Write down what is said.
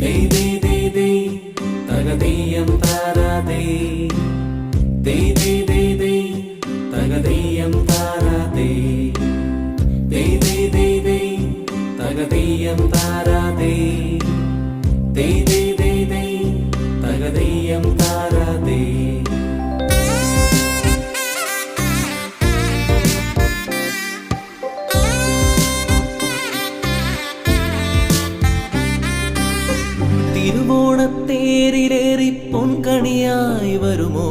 Dey dey dey dey, tagadiyam tarade. Dey dey dey dey, tagadiyam tarade. Dey dey dey dey, tagadiyam tarade. Dey dey dey dey, tagadiyam tarade. തിരുവോണത്തേരിലേറി പൊൻകണിയായി വരുമോ